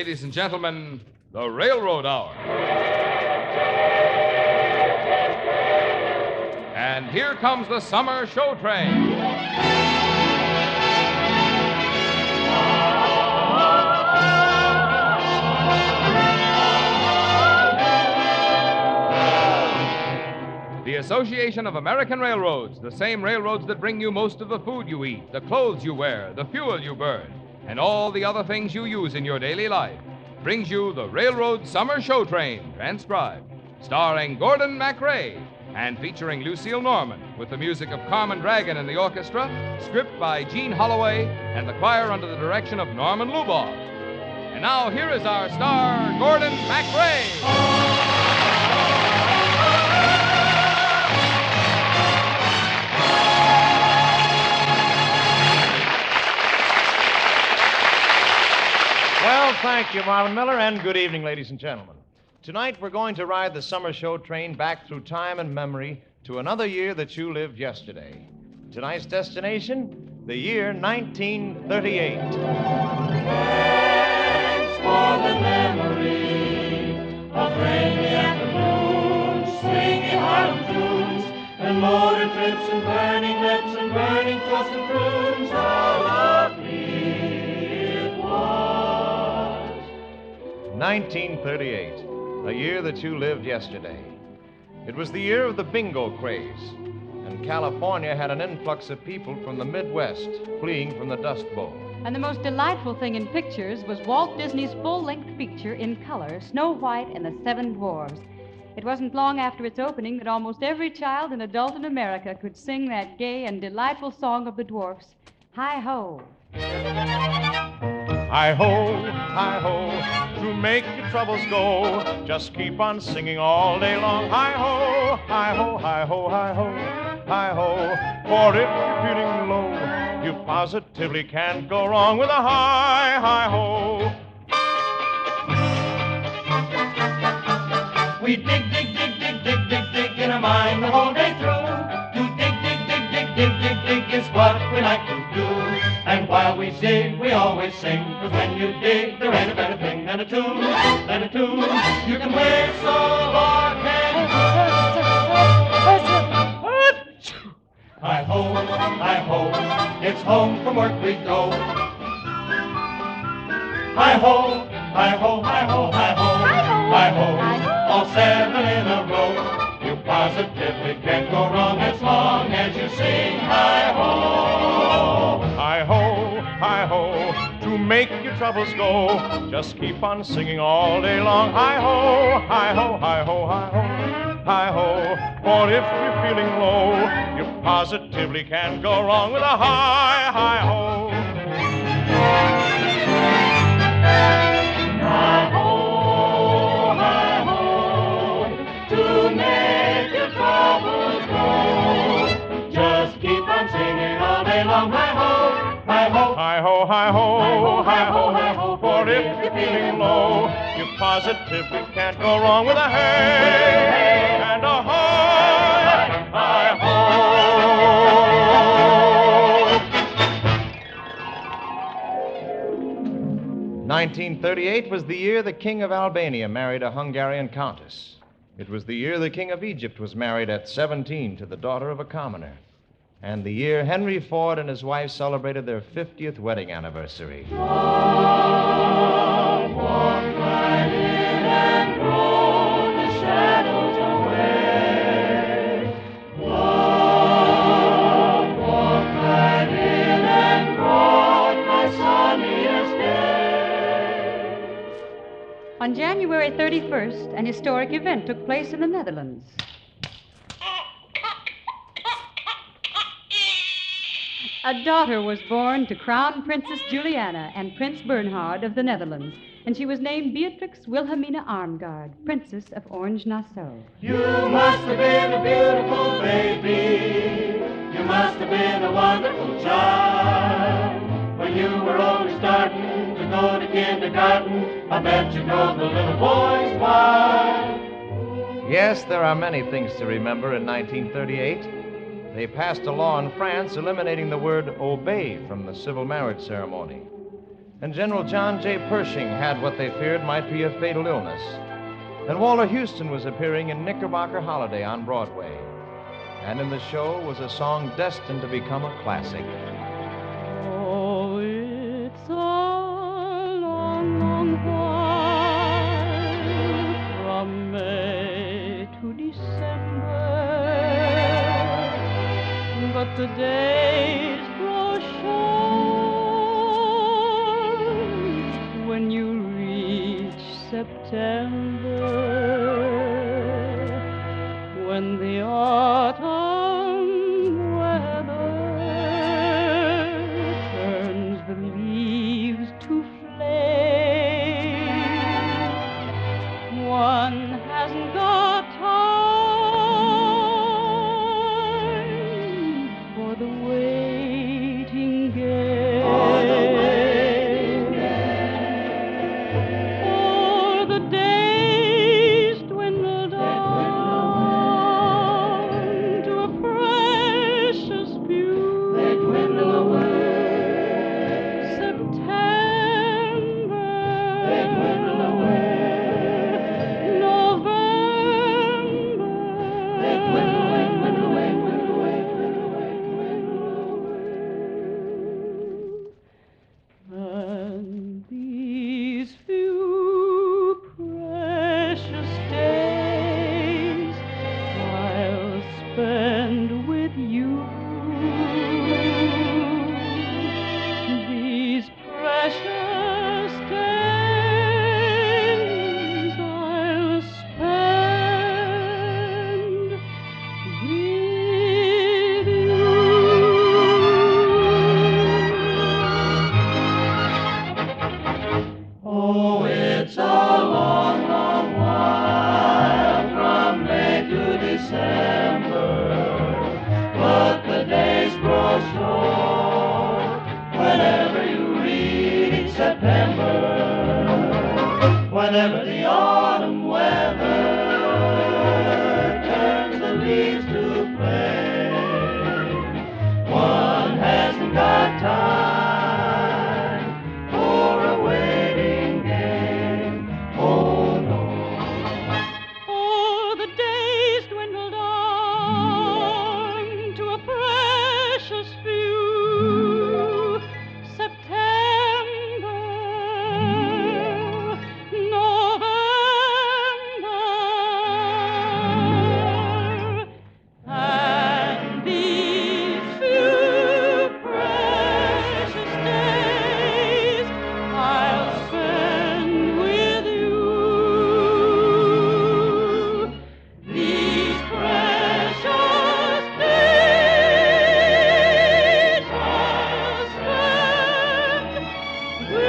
ladies and gentlemen, the Railroad Hour. And here comes the summer show train. The Association of American Railroads, the same railroads that bring you most of the food you eat, the clothes you wear, the fuel you burn, and all the other things you use in your daily life, brings you the Railroad Summer Show Train, transcribed, starring Gordon MacRae and featuring Lucille Norman, with the music of Carmen Dragon and the orchestra, script by Gene Holloway, and the choir under the direction of Norman Luboff. And now here is our star, Gordon MacRae. Well, thank you, Marvin Miller, and good evening, ladies and gentlemen. Tonight, we're going to ride the summer show train back through time and memory to another year that you lived yesterday. Tonight's destination, the year 1938. Thanks for the memory of rainy afternoons, swinging Harlem tunes, and motor trips and burning lips and burning toast and prunes. How lovely it was. 1938, a year that you lived yesterday. It was the year of the bingo craze, and California had an influx of people from the Midwest fleeing from the Dust Bowl. And the most delightful thing in pictures was Walt Disney's full-length picture in color, Snow White and the Seven Dwarfs. It wasn't long after its opening that almost every child and adult in America could sing that gay and delightful song of the dwarfs, Hi-Ho. Hi-ho, to make your troubles go. Just keep on singing all day long. Hi-ho, hi-ho, hi-ho, hi-ho, hi-ho. For if you're feeling low, you positively can't go wrong with a hi-ho. We dig, dig, dig, dig, dig, dig, dig in our mind the whole day through. To dig, dig, dig, dig, dig, dig, dig is what we like to do. And while we dig, we always sing. 'Cause when you dig, there ain't a better thing than a tune. Than a tune. You can whistle or can. Hi-ho, hi-ho, it's home from work we go. Hi-ho, hi-ho, hi-ho, hi-ho, hi-ho, all seven in a row. You positively can't go wrong as long as you sing hi-ho. Hi-ho, hi-ho, to make your troubles go. Just keep on singing all day long. Hi-ho, hi-ho, hi-ho, hi-ho, hi-ho. For if you're feeling low, you positively can't go wrong with a hi-ho. Hi-ho, hi-ho, to make your troubles go. Just keep on singing all day long. Hi-ho, hi-ho, Hi-ho, hi-ho, hi-ho, hi-ho. For if you're feeling low, you positively can't go wrong with a hey and a hi-ho. 1938 was the year the King of Albania married a Hungarian countess. It was the year the King of Egypt was married at 17 to the daughter of a commoner. And the year Henry Ford and his wife celebrated their 50th wedding anniversary. Walk right in and roll the shadows away. Walk right in and roll my sunniest day. On January 31st, an historic event took place in the Netherlands. A daughter was born to Crown Princess Juliana and Prince Bernhard of the Netherlands, and she was named Beatrix Wilhelmina Armgard, Princess of Orange-Nassau. You must have been a beautiful baby. You must have been a wonderful child. When you were only starting to go to kindergarten, I bet you drove the little boys wild. Yes, there are many things to remember in 1938. They passed a law in France eliminating the word obey from the civil marriage ceremony. And General John J. Pershing had what they feared might be a fatal illness. And Walter Houston was appearing in Knickerbocker Holiday on Broadway. And in the show was a song destined to become a classic. Oh, it's a long, long while from May to December, but the days grow short when you reach September, when the autumn weather turns the leaves to flame. One hasn't got time for the waiting game. For the days dwindle down to a precious few. They dwindle away. September. They dwindle away. November. They dwindle away, dwindle away, dwindle away, dwindle away, dwindle away. And these few precious days I'll spend with you. These precious days I'll spend with you. Oh, it's a long, long while from May to December, but the days grow short whenever you reach September, whenever the autumn weather turns the leaves to flame. One hasn't got time for a waiting game. Oh, no. Oh, the days dwindle down to a precious few. September, November, and these few precious days I'll spend with you. These precious days I'll spend with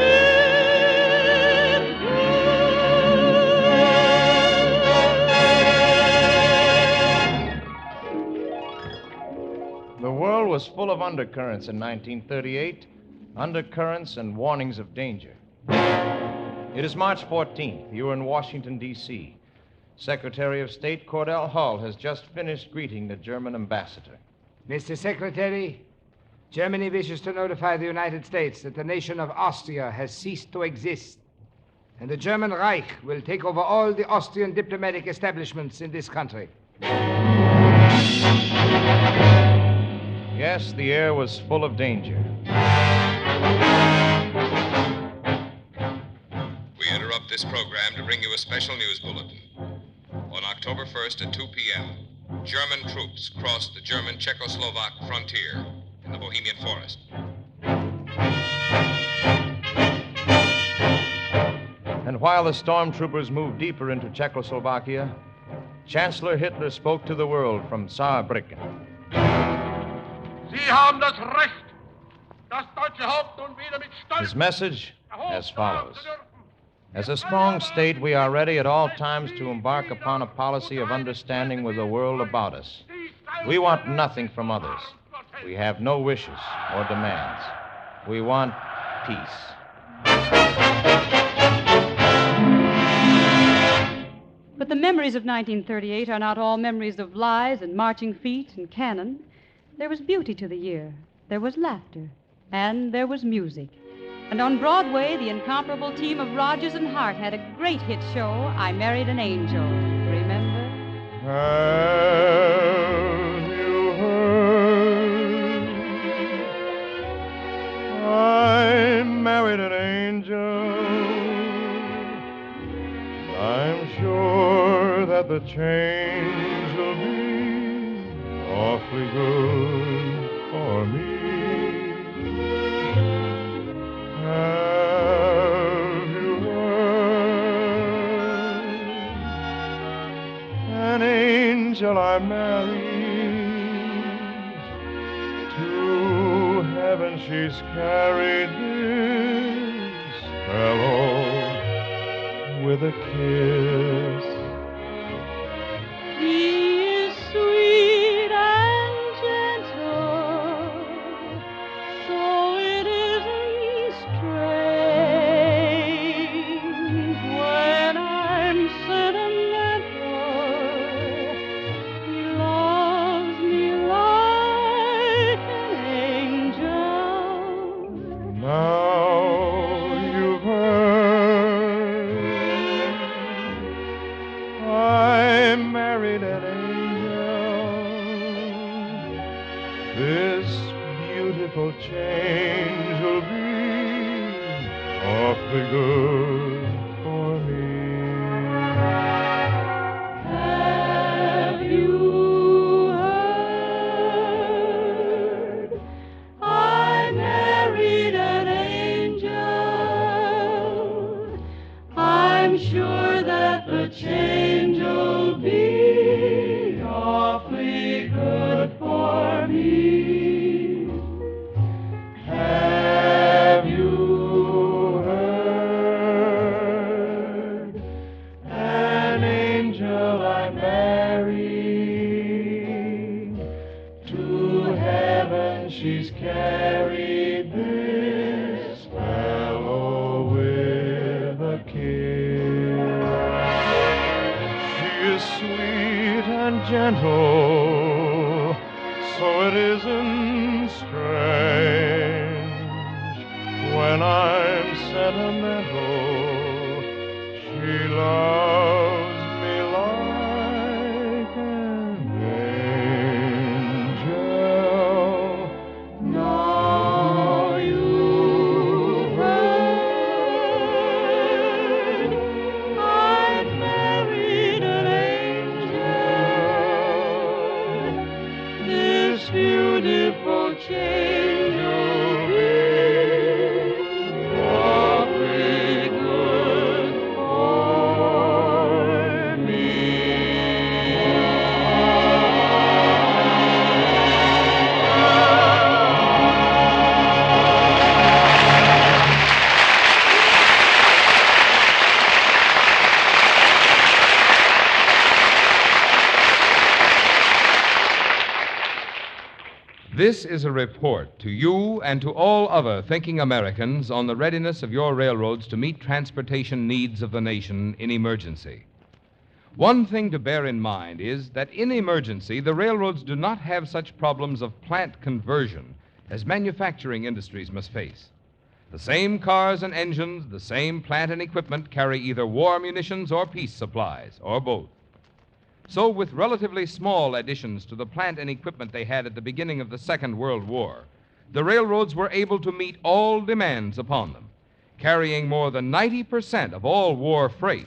The world was full of undercurrents in 1938, undercurrents and warnings of danger. It is March 14th. You are in Washington, D.C. Secretary of State Cordell Hull has just finished greeting the German ambassador. Mr. Secretary, Germany wishes to notify the United States that the nation of Austria has ceased to exist, and the German Reich will take over all the Austrian diplomatic establishments in this country. Yes, the air was full of danger. We interrupt this program to bring you a special news bulletin. On October 1st at 2 p.m., German troops crossed the German-Czechoslovak frontier in the Bohemian Forest. And while the stormtroopers moved deeper into Czechoslovakia, Chancellor Hitler spoke to the world from Saarbrücken. Sie haben das Recht, das deutsche Haupt nun wieder mit Stolz His message as follows. As a strong state, we are ready at all times to embark upon a policy of understanding with the world about us. We want nothing from others. We have no wishes or demands. We want peace. But the memories of 1938 are not all memories of lies and marching feet and cannon. There was beauty to the year. There was laughter. And there was music. And on Broadway, the incomparable team of Rogers and Hart had a great hit show, I Married an Angel. Remember? Have you heard? I married an angel. I'm sure that the change will be awfully good for me. Have you heard? An angel I married, to heaven she's carried this fellow with a kiss. He is sweet and gentle, so it isn't strange when I'm sentimental. He loves me like an angel. Now you've heard I married an angel. This beautiful change will be awfully good for me. Have you heard? I married an angel. I'm sure that the change will be awfully good for me. Have you heard? An angel I married, to heaven she's carried this fellow with a kiss. She is sweet and gentle, so it isn't strange when I'm sentimental. She loves me like an angel. Now you've heard I married an angel. This beautiful change will be awfully good for me. This is a report to you and to all other thinking Americans on the readiness of your railroads to meet transportation needs of the nation in emergency. One thing to bear in mind is that in emergency, the railroads do not have such problems of plant conversion as manufacturing industries must face. The same cars and engines, the same plant and equipment carry either war munitions or peace supplies, or both. So, with relatively small additions to the plant and equipment they had at the beginning of the Second World War, the railroads were able to meet all demands upon them, carrying more than 90% of all war freight,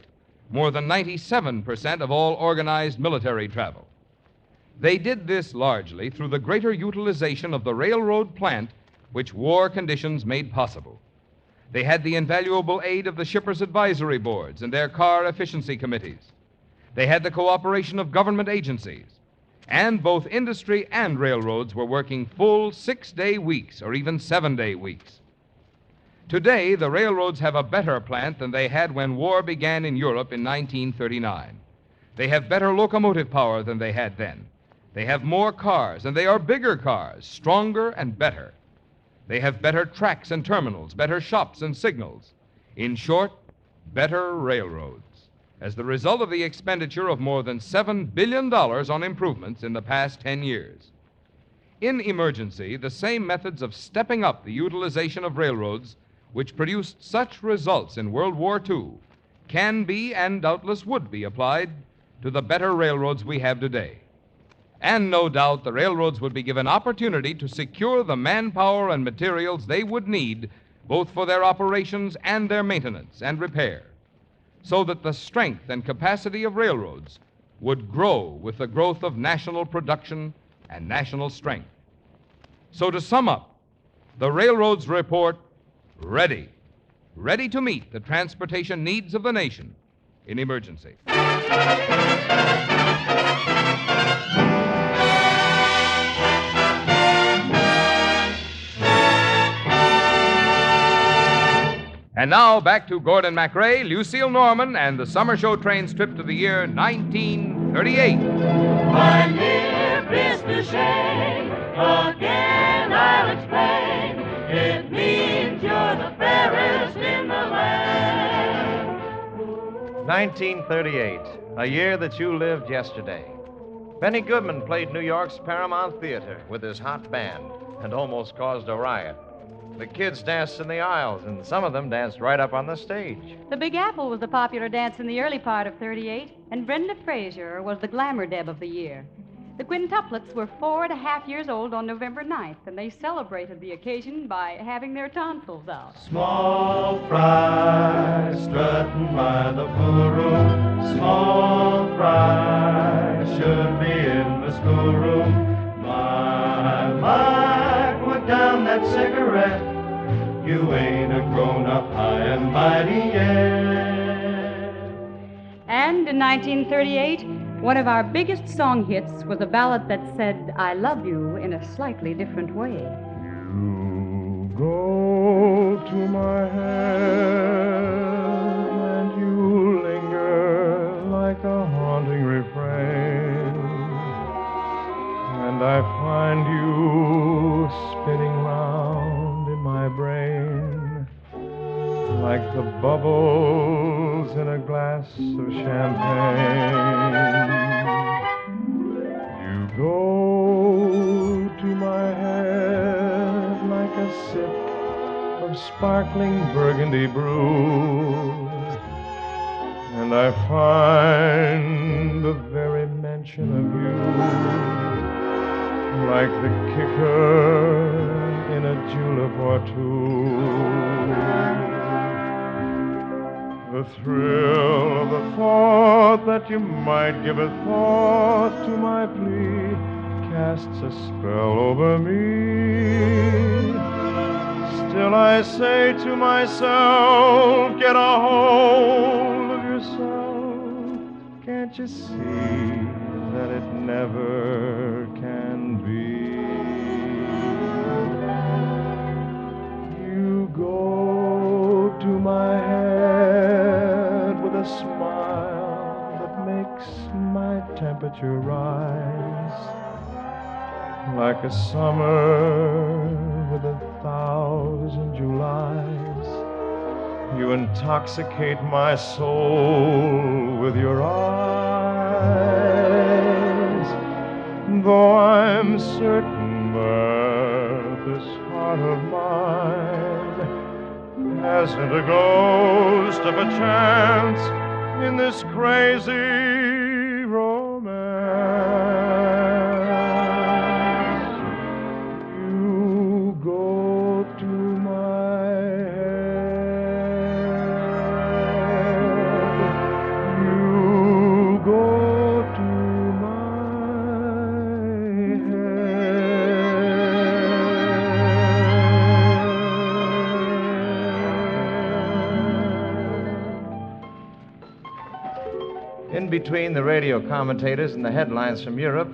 more than 97% of all organized military travel. They did this largely through the greater utilization of the railroad plant which war conditions made possible. They had the invaluable aid of the shippers' advisory boards and their car efficiency committees. They had the cooperation of government agencies, and both industry and railroads were working full 6-day weeks or even 7-day weeks. Today, the railroads have a better plant than they had when war began in Europe in 1939. They have better locomotive power than they had then. They have more cars, and they are bigger cars, stronger and better. They have better tracks and terminals, better shops and signals. In short, better railroads, as the result of the expenditure of more than $7 billion on improvements in the past 10 years. In emergency, the same methods of stepping up the utilization of railroads which produced such results in World War II, can be and doubtless would be applied to the better railroads we have today. And no doubt the railroads would be given opportunity to secure the manpower and materials they would need both for their operations and their maintenance and repair, so that the strength and capacity of railroads would grow with the growth of national production and national strength. So to sum up, the railroads report ready to meet the transportation needs of the nation in emergency. And now back to Gordon MacRae, Lucille Norman, and the Summer Show Train's trip to the year 1938. My dear Mr. Shane, again I'll explain. It means you're the fairest in the land. 1938, a year that you lived yesterday. Benny Goodman played New York's Paramount Theater with his hot band and almost caused a riot. The kids danced in the aisles, and some of them danced right up on the stage. The Big Apple was the popular dance in the early part of 38, and Brenda Frazier was the glamour deb of the year. The quintuplets were 4.5 years old on November 9th, and they celebrated the occasion by having their tonsils out. Small fry strutting by the poolroom. Small fry should be in the schoolroom. My, put down that cigarette. You ain't a grown-up high and mighty yet. And in 1938, one of our biggest song hits was a ballad that said, I love you in a slightly different way. You go to my head and you linger like a haunting refrain, and I find you spinning round in my brain like the bubbles in a glass of champagne. You go to my head like a sip of sparkling burgundy brew, and I find the very mention of you like the kicker in a julep or two. The thrill of the thought that you might give a thought to my plea casts a spell over me. Still I say to myself, get a hold of yourself. Can't you see that it never can be? You go to my head with a smile that makes my temperature rise like a summer with 1,000 Julys. You intoxicate my soul with your eyes, though I'm certain that this heart of mine hasn't a ghost of a chance in this crazy romance. You go to my head. You go to In between the radio commentators and the headlines from Europe,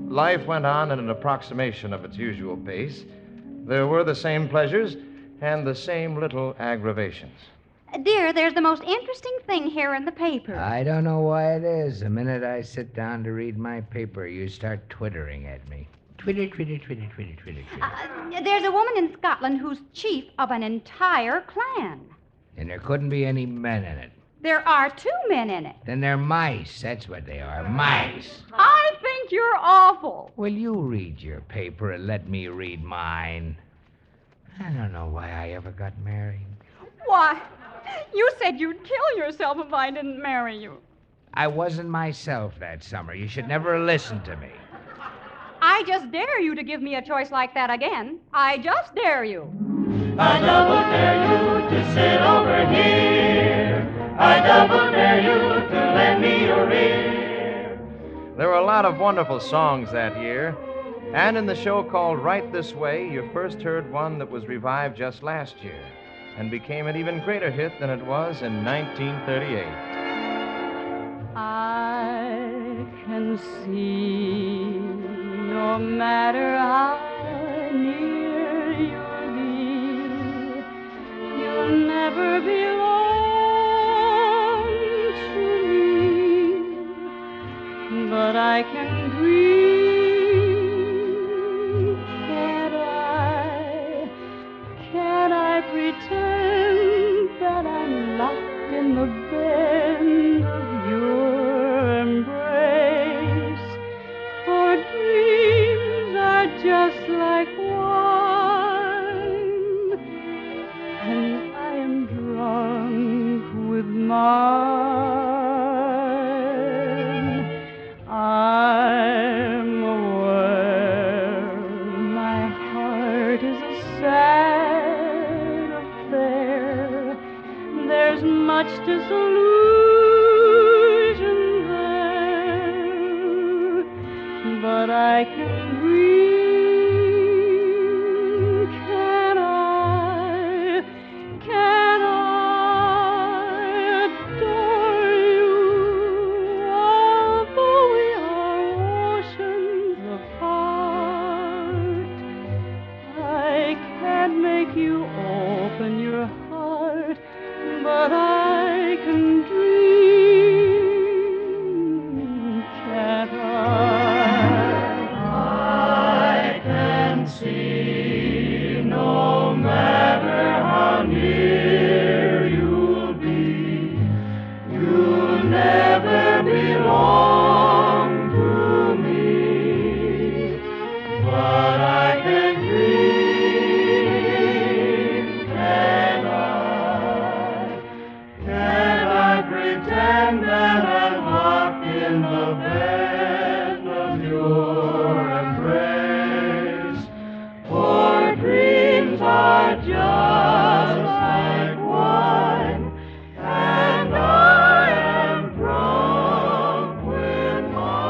life went on at an approximation of its usual pace. There were the same pleasures and the same little aggravations. Dear, there's the most interesting thing here in the paper. I don't know why it is. The minute I sit down to read my paper, you start twittering at me. Twitter. There's a woman in Scotland who's chief of an entire clan. And there couldn't be any men in it. There are 2 men in it. Then they're mice. That's what they are, mice. I think you're awful. Will you read your paper and let me read mine? I don't know why I ever got married. Why, you said you'd kill yourself if I didn't marry you. I wasn't myself that summer. You should never listen to me. I just dare you to give me a choice like that again. I just dare you. I double dare you to sit over here. I double dare you to lend me your ear. There were a lot of wonderful songs that year. And in the show called Right This Way, you first heard one that was revived just last year and became an even greater hit than it was in 1938. I can see no matter how near you'll be, you'll never belong to me, but I can dream. Can I pretend that I'm locked in the bend of your embrace? For dreams are just like wine, and I am drunk with mine. I'm aware my heart is a sad affair. There's much disillusion there, but I can dream. Can I adore you, although we are oceans apart? I can't make you open your heart, but I can dream, can't I? I can see no matter how near you'll be, you'll never belong to me, but I can dream, can I pretend that I'm locked in the bed of your embrace? For dreams are just like wine, and I am drunk with mine.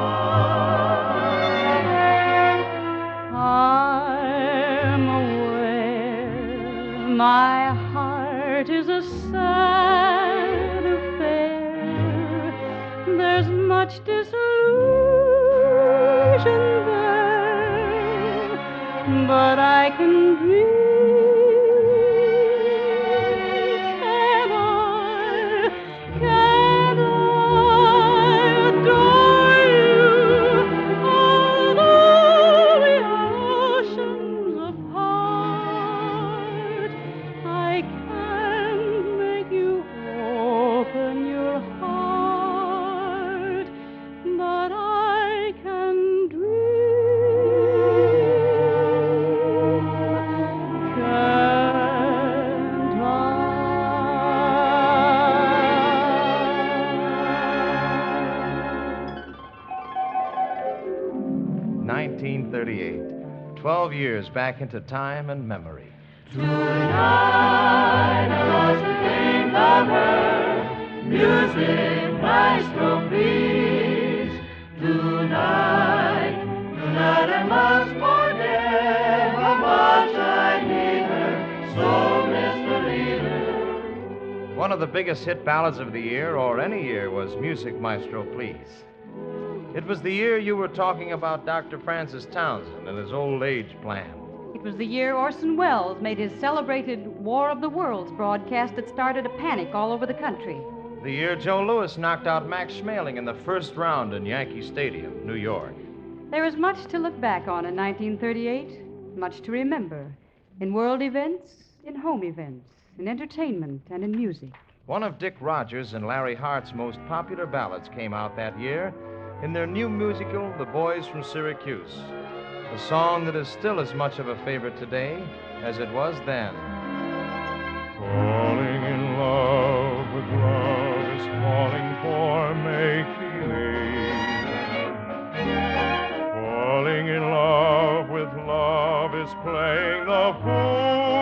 I'm aware my heart is a sad affair. There's much disillusion there, but I can dream. Can I adore you, although we are oceans apart? I can't make you open your heart, but I can dream. Can't I? 1938. 12 years back into time and memory. Tonight I lost to think of her. Music, maestro, please. Tonight I must forget how much I need her. So misbelieve her. One of the biggest hit ballads of the year, or any year, was Music, Maestro, Please. It was the year you were talking about Dr. Francis Townsend and his old age plan. It was the year Orson Welles made his celebrated War of the Worlds broadcast that started a panic all over the country. The year Joe Louis knocked out Max Schmeling in the first round in Yankee Stadium, New York. There is much to look back on in 1938, much to remember, in world events, in home events, in entertainment, and in music. One of Dick Rogers and Larry Hart's most popular ballads came out that year in their new musical, The Boys from Syracuse, a song that is still as much of a favorite today as it was then. Falling love is falling for make-believe. Falling in love with love is playing the fool.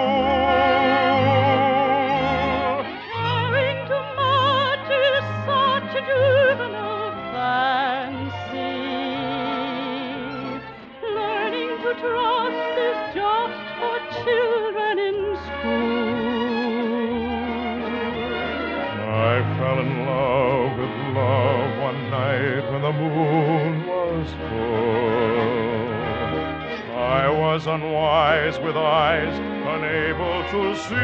Trying to match is such a juvenile fancy. Learning to trust is just for children in school. I fell in love with love one night when the moon was full. I was unwise with eyes unable to see.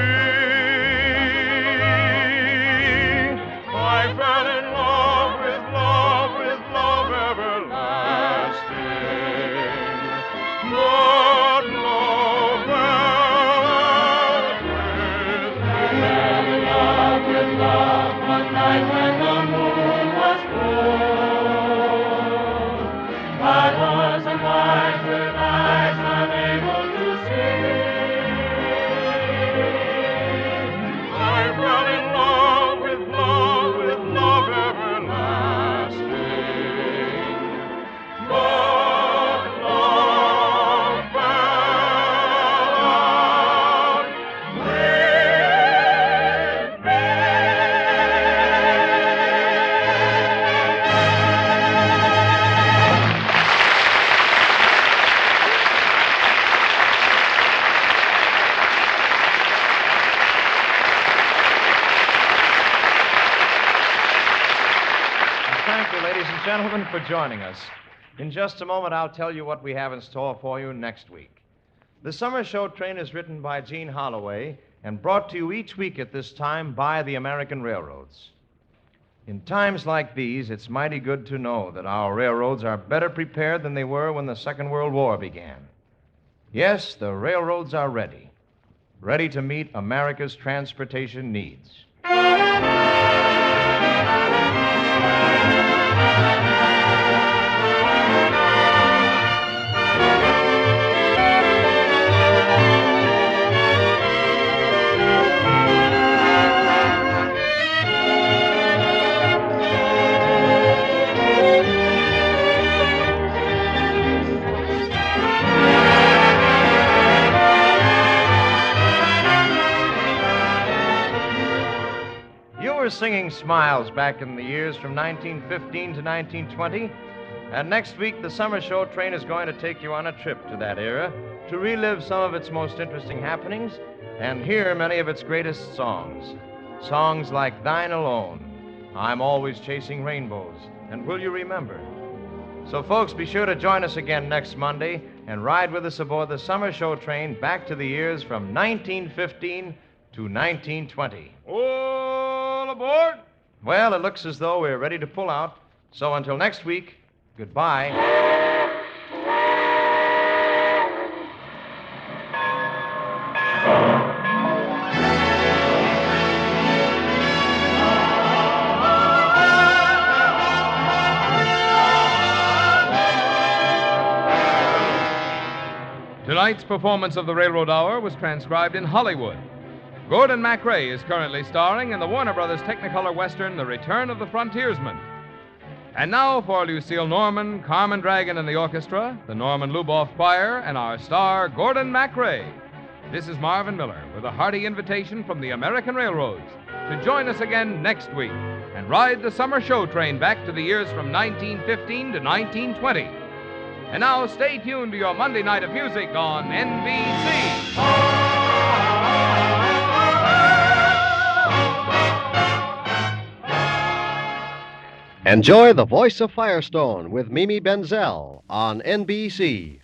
I fell in love with love everlasting. But love fell with me. Fell in love with love one night when the moon was full. I was unwise with eyes unable to see. I fell in love with love everlasting. But love fell out with me. Thank you, ladies and gentlemen, for joining us. In just a moment, I'll tell you what we have in store for you next week. The Summer Show Train is written by Gene Holloway and brought to you each week at this time by the American Railroads. In times like these, it's mighty good to know that our railroads are better prepared than they were when the Second World War began. Yes, the railroads are ready to meet America's transportation needs. You were singing Smiles back in the years from 1915 to 1920, and next week the Summer Show Train is going to take you on a trip to that era to relive some of its most interesting happenings and hear many of its greatest songs. Songs like Thine Alone, I'm Always Chasing Rainbows, and Will You Remember? So, folks, be sure to join us again next Monday and ride with us aboard the Summer Show Train back to the years from 1915 to 1920. All aboard! Well, it looks as though we're ready to pull out. So until next week, goodbye. Tonight's performance of the Railroad Hour was transcribed in Hollywood. Gordon MacRae is currently starring in the Warner Brothers Technicolor Western, The Return of the Frontiersman. And now for Lucille Norman, Carmen Dragon and the orchestra, the Norman Luboff Choir, and our star, Gordon MacRae. This is Marvin Miller with a hearty invitation from the American Railroads to join us again next week and ride the Summer Show Train back to the years from 1915 to 1920. And now stay tuned to your Monday night of music on NBC. Enjoy The Voice of Firestone with Mimi Benzel on NBC.